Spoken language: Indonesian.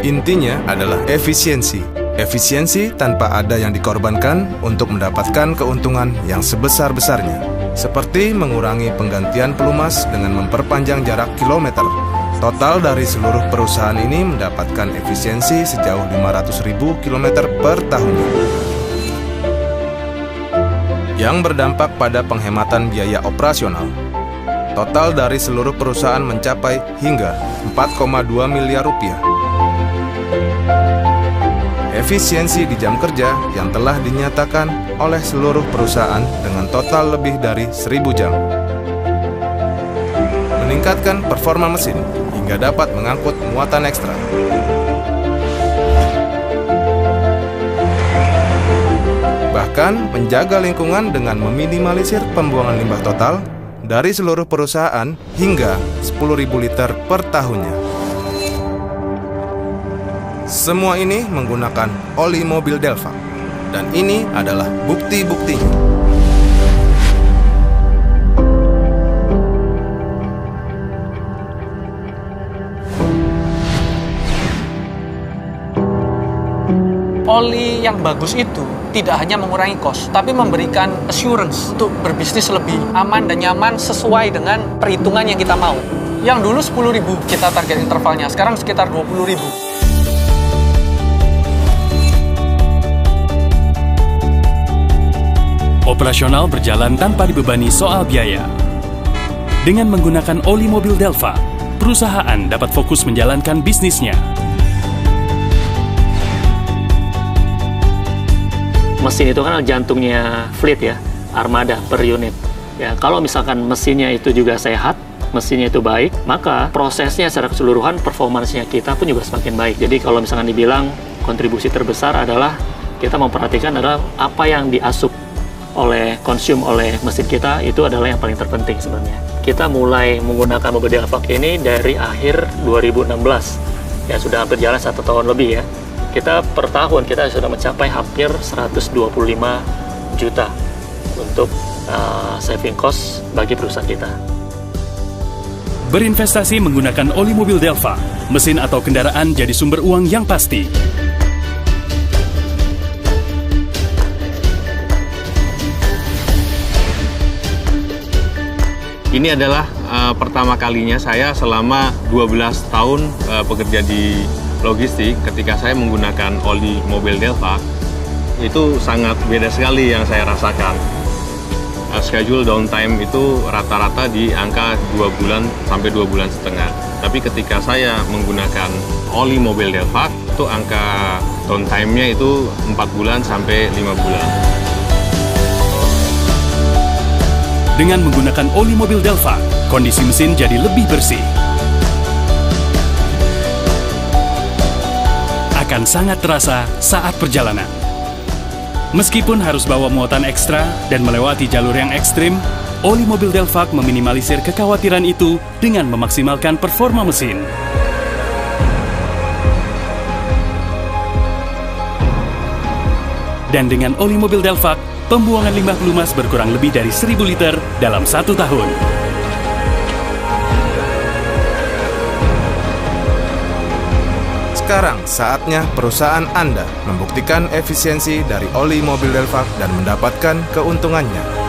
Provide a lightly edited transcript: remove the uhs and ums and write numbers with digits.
Intinya adalah efisiensi. Efisiensi tanpa ada yang dikorbankan untuk mendapatkan keuntungan yang sebesar-besarnya. Seperti mengurangi penggantian pelumas dengan memperpanjang jarak kilometer. Total dari seluruh perusahaan ini mendapatkan efisiensi sejauh 500.000 kilometer per tahunnya, yang berdampak pada penghematan biaya operasional. Total dari seluruh perusahaan mencapai hingga 4,2 miliar rupiah. Efisiensi di jam kerja yang telah dinyatakan oleh seluruh perusahaan dengan total lebih dari 1.000 jam. Meningkatkan performa mesin hingga dapat mengangkut muatan ekstra. Bahkan menjaga lingkungan dengan meminimalisir pembuangan limbah total dari seluruh perusahaan hingga 10.000 liter per tahunnya. Semua ini menggunakan oli mobil Delphac, dan ini adalah bukti-buktinya. Oli yang bagus itu tidak hanya mengurangi cost, tapi memberikan assurance untuk berbisnis lebih aman dan nyaman sesuai dengan perhitungan yang kita mau. Yang dulu 10.000 kita target intervalnya, sekarang sekitar 20.000. Operasional berjalan tanpa dibebani soal biaya. Dengan menggunakan oli mobil Delphac, perusahaan dapat fokus menjalankan bisnisnya. Mesin itu kan jantungnya fleet ya, armada per unit. Ya, kalau misalkan mesinnya itu juga sehat, mesinnya itu baik, maka prosesnya secara keseluruhan performansnya kita pun juga semakin baik. Jadi kalau misalkan dibilang kontribusi terbesar adalah kita memperhatikan adalah apa yang diasup oleh mesin kita, itu adalah yang paling terpenting sebenarnya. Kita mulai menggunakan mobil Delphac ini dari akhir 2016, ya sudah berjalan 1 tahun lebih ya. Kita per tahun kita sudah mencapai hampir 125 juta untuk saving cost bagi perusahaan kita. Berinvestasi menggunakan oli mobil Delphac, mesin atau kendaraan jadi sumber uang yang pasti. Ini adalah pertama kalinya saya selama 12 tahun bekerja di logistik. Ketika saya menggunakan oli mobil Delphac, itu sangat beda sekali yang saya rasakan. Schedule downtime itu rata-rata di angka 2 bulan sampai 2 bulan setengah. Tapi ketika saya menggunakan oli mobil Delphac, itu angka downtime-nya itu 4 bulan sampai 5 bulan. Dengan menggunakan oli mobil Delphac, kondisi mesin jadi lebih bersih. Akan sangat terasa saat perjalanan. Meskipun harus bawa muatan ekstra dan melewati jalur yang ekstrim, oli mobil Delphac meminimalisir kekhawatiran itu dengan memaksimalkan performa mesin. Dan dengan oli mobil Delphac, pembuangan limbah pelumas berkurang lebih dari 1.000 liter dalam 1 tahun. Sekarang saatnya perusahaan Anda membuktikan efisiensi dari oli mobil Delphac dan mendapatkan keuntungannya.